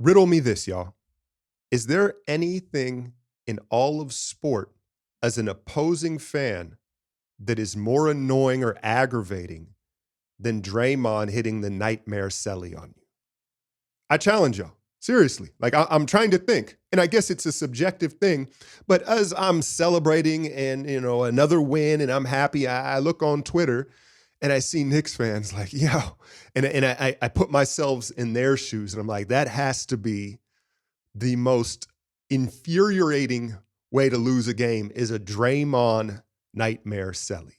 Riddle me this, y'all. Is there anything in all of sport as an opposing fan that is more annoying or aggravating than Draymond hitting the nightmare celly on you? I challenge y'all. Seriously. Like I'm trying to think. And I guess it's a subjective thing. But as I'm celebrating and another win and I'm happy, I look on Twitter and I see Knicks fans like, yo, and I put myself in their shoes and I'm like, that has to be the most infuriating way to lose a game is a Draymond nightmare celly.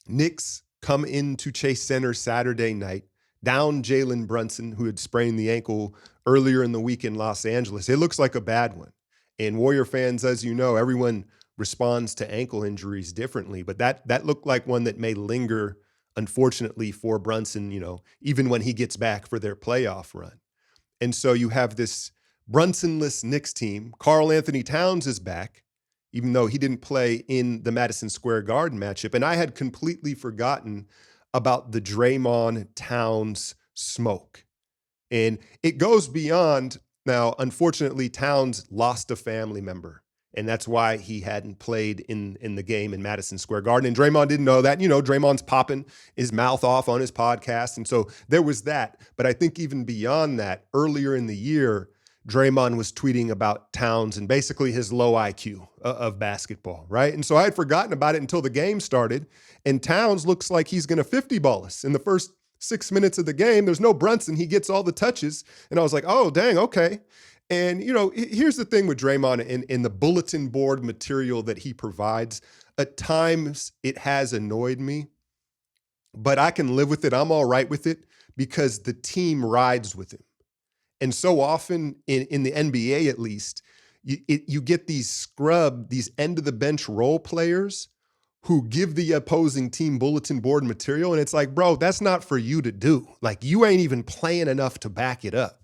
Knicks come into Chase Center Saturday night, down Jalen Brunson, who had sprained the ankle earlier in the week in Los Angeles. It looks like a bad one. And Warrior fans, as you know, everyone responds to ankle injuries differently, but that looked like one that may linger, unfortunately, for Brunson, even when he gets back for their playoff run. And so you have this Brunsonless Knicks team. Karl Anthony Towns is back, even though he didn't play in the Madison Square Garden matchup. And I had completely forgotten about the Draymond Towns smoke. And it goes beyond, now, unfortunately, Towns lost a family member. And that's why he hadn't played in the game in Madison Square Garden. And Draymond didn't know that. Draymond's popping his mouth off on his podcast. And so there was that. But I think even beyond that, earlier in the year, Draymond was tweeting about Towns and basically his low IQ of basketball, right? And so I had forgotten about it until the game started. And Towns looks like he's going to 50 ball us in the first 6 minutes of the game. There's no Brunson. He gets all the touches. And I was like, oh, dang, okay. And, here's the thing with Draymond in the bulletin board material that he provides. At times, it has annoyed me, but I can live with it. I'm all right with it because the team rides with him. And so often in the NBA, at least, you get these end-of-the-bench role players who give the opposing team bulletin board material. And it's like, bro, that's not for you to do. Like, you ain't even playing enough to back it up.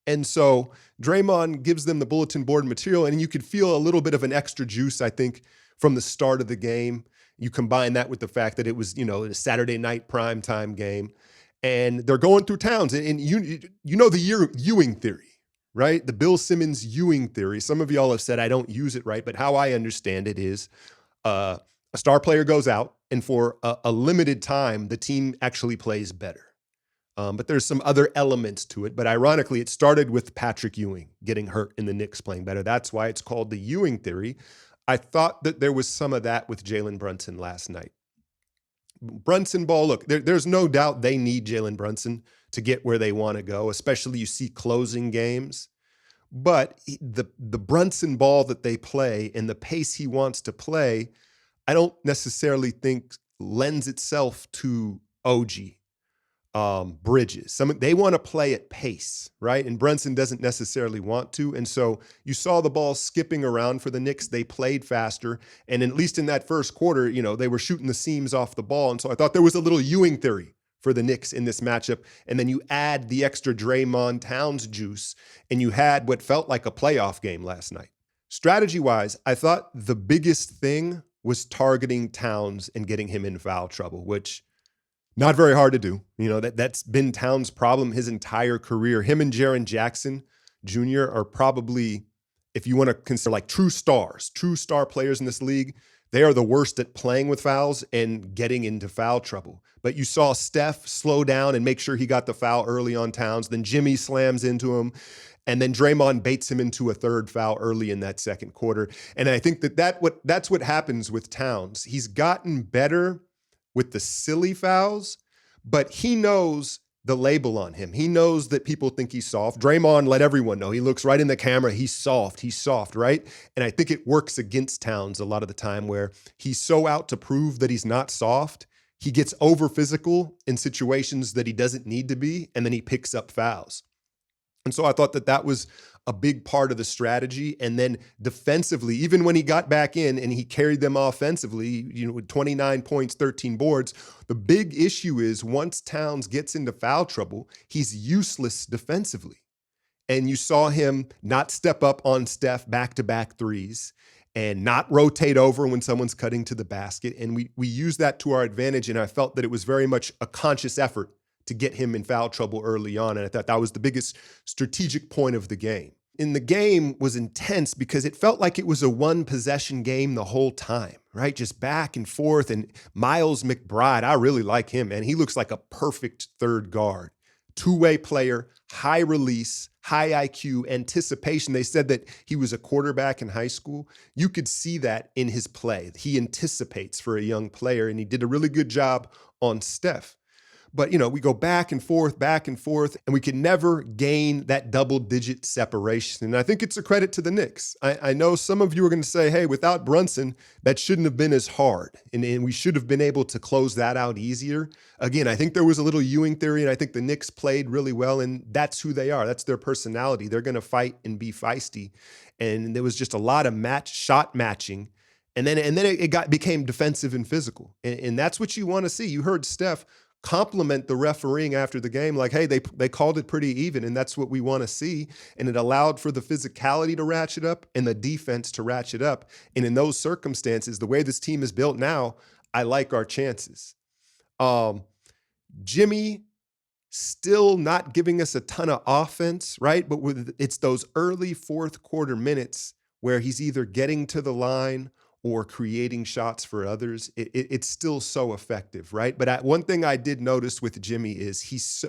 And so Draymond gives them the bulletin board material, and you could feel a little bit of an extra juice, I think, from the start of the game. You combine that with the fact that it was, a Saturday night primetime game, and they're going through Towns. And you know the Ewing theory, right? The Bill Simmons Ewing theory. Some of y'all have said I don't use it right, but how I understand it is a star player goes out, and for a limited time, the team actually plays better. But there's some other elements to it. But ironically, it started with Patrick Ewing getting hurt and the Knicks playing better. That's why it's called the Ewing theory. I thought that there was some of that with Jalen Brunson last night. Brunson ball, look, there's no doubt they need Jalen Brunson to get where they want to go, especially you see closing games. But the Brunson ball that they play and the pace he wants to play, I don't necessarily think lends itself to OG. Bridges. They want to play at pace, right? And Brunson doesn't necessarily want to. And so you saw the ball skipping around for the Knicks. They played faster. And at least in that first quarter, they were shooting the seams off the ball. And so I thought there was a little Ewing theory for the Knicks in this matchup. And then you add the extra Draymond Towns juice, and you had what felt like a playoff game last night. Strategy-wise, I thought the biggest thing was targeting Towns and getting him in foul trouble, which not very hard to do. That's been Towns' problem his entire career. Him and Jaren Jackson Jr. are probably, if you want to consider like true star players in this league, they are the worst at playing with fouls and getting into foul trouble. But you saw Steph slow down and make sure he got the foul early on Towns. Then Jimmy slams into him. And then Draymond baits him into a third foul early in that second quarter. And I think that's what happens with Towns. He's gotten better with the silly fouls, but he knows the label on him. He knows that people think he's soft. Draymond let everyone know. He looks right in the camera. He's soft, right? And I think it works against Towns a lot of the time where he's so out to prove that he's not soft. He gets over physical in situations that he doesn't need to be, and then he picks up fouls. And so I thought that was a big part of the strategy. And then defensively, even when he got back in and he carried them offensively, with 29 points, 13 boards, the big issue is once Towns gets into foul trouble, he's useless defensively. And you saw him not step up on Steph back-to-back threes and not rotate over when someone's cutting to the basket. And we use that to our advantage. And I felt that it was very much a conscious effort to get him in foul trouble early on. And I thought that was the biggest strategic point of the game. And the game was intense because it felt like it was a one possession game the whole time, right? Just back and forth. And Miles McBride, I really like him, man. He looks like a perfect third guard. Two-way player, high release, high IQ, anticipation. They said that he was a quarterback in high school. You could see that in his play. He anticipates for a young player, and he did a really good job on Steph. But, we go back and forth, and we can never gain that double-digit separation. And I think it's a credit to the Knicks. I know some of you are going to say, hey, without Brunson, that shouldn't have been as hard. And we should have been able to close that out easier. Again, I think there was a little Ewing theory, and I think the Knicks played really well, and that's who they are. That's their personality. They're going to fight and be feisty. And there was just a lot of shot matching. And then it became defensive and physical. And that's what you want to see. You heard Steph compliment the refereeing after the game, like, hey, they called it pretty even, and that's what we want to see. And it allowed for the physicality to ratchet up and the defense to ratchet up. And in those circumstances, the way this team is built now, I like our chances. Jimmy still not giving us a ton of offense, right? But it's those early fourth quarter minutes where he's either getting to the line or creating shots for others. It's still so effective, right? But one thing I did notice with Jimmy is he's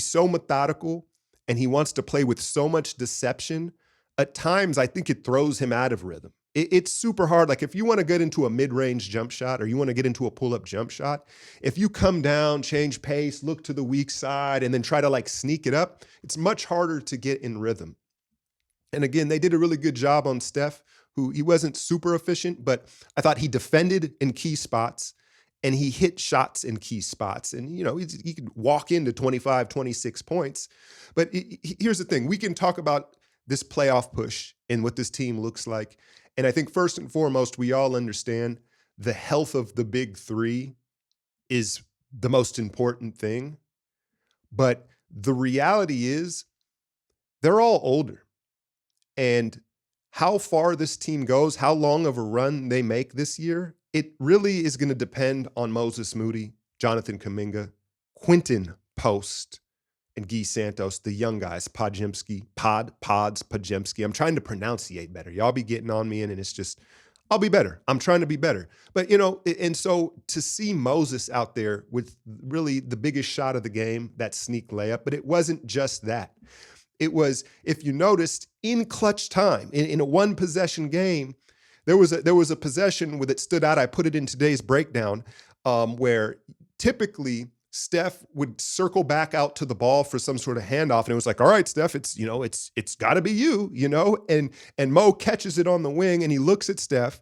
so methodical, and he wants to play with so much deception. At times, I think it throws him out of rhythm. It's super hard. Like if you want to get into a mid-range jump shot, or you want to get into a pull-up jump shot, if you come down, change pace, look to the weak side, and then try to like sneak it up, it's much harder to get in rhythm. And again, they did a really good job on Steph, who he wasn't super efficient, but I thought he defended in key spots and he hit shots in key spots. And, he could walk into 25, 26 points. But here's the thing. We can talk about this playoff push and what this team looks like. And I think first and foremost, we all understand the health of the big three is the most important thing. But the reality is they're all older. And how far this team goes, how long of a run they make this year, it really is going to depend on Moses Moody, Jonathan Kuminga, Quentin Post, and Guy Santos, the young guys, Podziemski. I'm trying to pronunciate better. Y'all be getting on me, and it's just, I'll be better. I'm trying to be better. But, and so to see Moses out there with really the biggest shot of the game, that sneak layup, but it wasn't just that. It was, if you noticed, in clutch time, in a one-possession game, there was a possession that stood out. I put it in today's breakdown, where typically Steph would circle back out to the ball for some sort of handoff, and it was like, all right, Steph, it's got to be you, and Mo catches it on the wing, and he looks at Steph,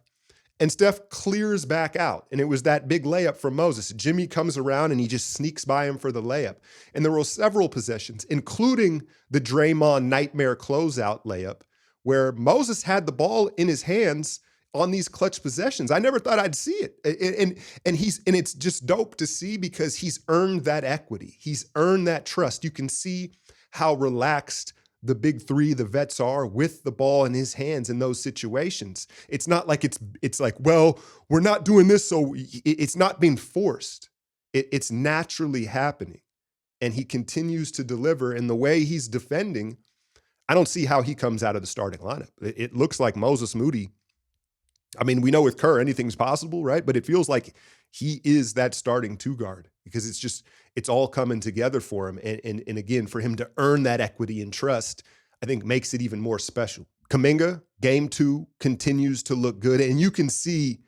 and Steph clears back out. And it was that big layup from Moses. Jimmy comes around and he just sneaks by him for the layup. And there were several possessions, including the Draymond nightmare closeout layup, where Moses had the ball in his hands on these clutch possessions. I never thought I'd see it. And it's just dope to see because he's earned that equity. He's earned that trust. You can see how relaxed the big three, the vets, are with the ball in his hands in those situations. It's not like it's like, well, we're not doing this, so it's not being forced. It's naturally happening. And he continues to deliver. And the way he's defending, I don't see how he comes out of the starting lineup. It looks like Moses Moody. I mean, we know with Kerr, anything's possible, right? But it feels like he is that starting two guard because it's all coming together for him. And again, for him to earn that equity and trust, I think makes it even more special. Kuminga, game 2, continues to look good. And you can see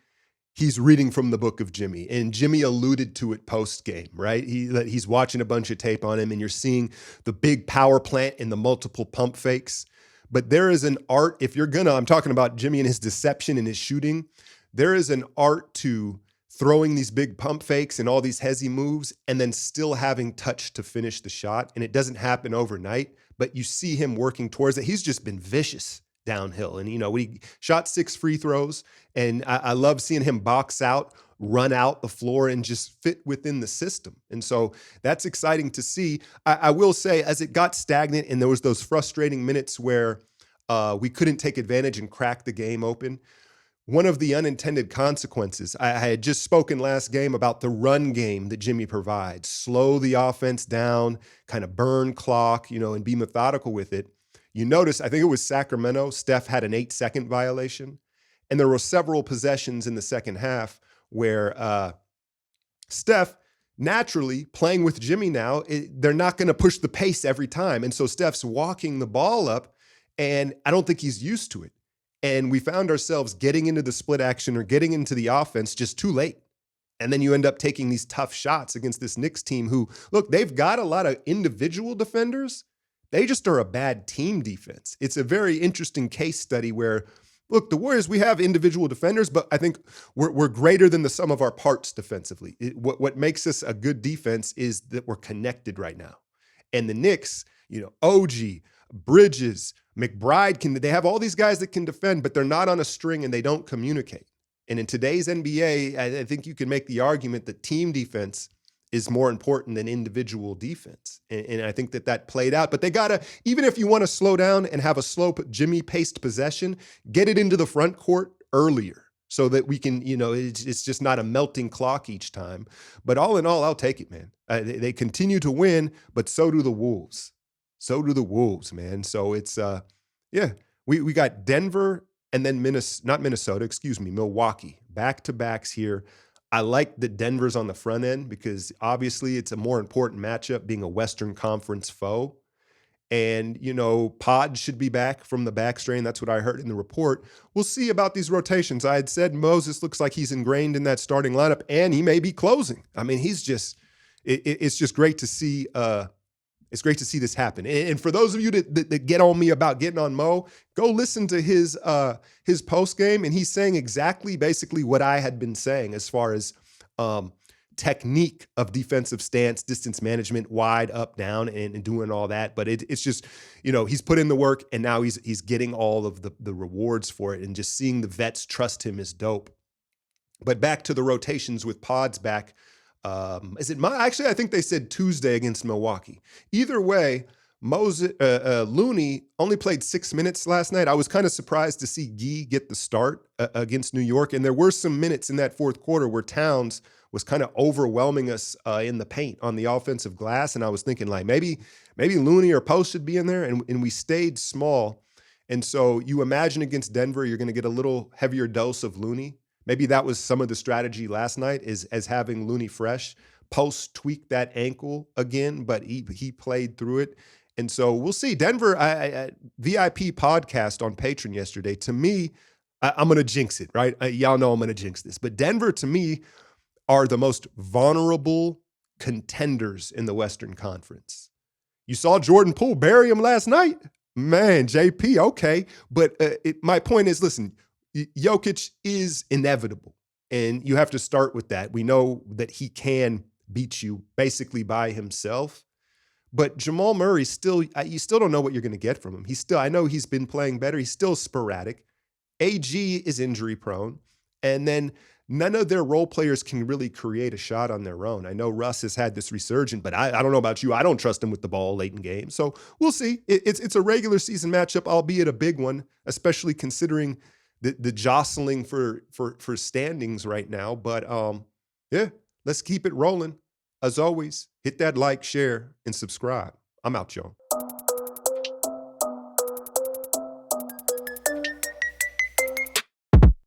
he's reading from the book of Jimmy. And Jimmy alluded to it post-game, right? He's watching a bunch of tape on him, and you're seeing the big power plant and the multiple pump fakes. But there is an art, I'm talking about Jimmy and his deception and his shooting. There is an art to throwing these big pump fakes and all these hezzy moves and then still having touch to finish the shot. And it doesn't happen overnight, but you see him working towards it. He's just been vicious downhill. And, he shot 6 free throws, and I love seeing him box out, run out the floor, and just fit within the system. And so that's exciting to see. I will say, as it got stagnant and there was those frustrating minutes where we couldn't take advantage and crack the game open, one of the unintended consequences. I had just spoken last game about the run game that Jimmy provides. Slow the offense down, kind of burn clock, and be methodical with it. You notice, I think it was Sacramento, Steph had an 8-second violation. And there were several possessions in the second half where Steph, naturally playing with Jimmy now, they're not going to push the pace every time. And so Steph's walking the ball up, and I don't think he's used to it. And we found ourselves getting into the split action or getting into the offense just too late. And then you end up taking these tough shots against this Knicks team who, look, they've got a lot of individual defenders. They just are a bad team defense. It's a very interesting case study where, look, the Warriors, we have individual defenders, but I think we're greater than the sum of our parts defensively. What makes us a good defense is that we're connected right now. And the Knicks, OG, Bridges, McBride, they have all these guys that can defend, but they're not on a string and they don't communicate. And in today's NBA, I think you can make the argument that team defense is more important than individual defense. And I think that played out. But they got to, even if you want to slow down and have a slow Jimmy-paced possession, get it into the front court earlier so that we can, it's just not a melting clock each time. But all in all, I'll take it, man. They continue to win, but so do the Wolves. So do the Wolves, man. So it's, we got Denver and then Milwaukee, back-to-backs here. I like that Denver's on the front end because obviously it's a more important matchup being a Western Conference foe. And, Pod should be back from the back strain. That's what I heard in the report. We'll see about these rotations. I had said Moses looks like he's ingrained in that starting lineup and he may be closing. I mean, he's just, it's just great to see, it's great to see this happen. And for those of you that get on me about getting on Mo, go listen to his post game, and he's saying exactly basically what I had been saying as far as technique of defensive stance, distance management, wide, up, down, and doing all that. But it's just, he's put in the work, and now he's getting all of the rewards for it, and just seeing the vets trust him is dope. But back to the rotations with Pods back. Actually, I think they said Tuesday against Milwaukee. Either way, Looney only played 6 minutes last night. I was kind of surprised to see Gee get the start against New York. And there were some minutes in that fourth quarter where Towns was kind of overwhelming us in the paint on the offensive glass. And I was thinking like maybe Looney or Post should be in there. And we stayed small. And so you imagine against Denver, you're going to get a little heavier dose of Looney. Maybe that was some of the strategy last night as having Looney fresh. Post tweaked that ankle again, but he played through it. And so we'll see. Denver, VIP podcast on Patreon yesterday. To me, I'm going to jinx it, right? Y'all know I'm going to jinx this. But Denver, to me, are the most vulnerable contenders in the Western Conference. You saw Jordan Poole bury him last night. Man, JP, okay. But my point is, listen, Jokic is inevitable, and you have to start with that. We know that he can beat you basically by himself, but Jamal Murray you still don't know what you're going to get from him. I know he's been playing better. He's still sporadic. AG is injury prone, and then none of their role players can really create a shot on their own. I know Russ has had this resurgence, but I don't know about you. I don't trust him with the ball late in games. So we'll see. It's a regular season matchup, albeit a big one, especially considering the jostling for standings right now. But let's keep it rolling. As always, hit that like, share, and subscribe. I'm out, y'all.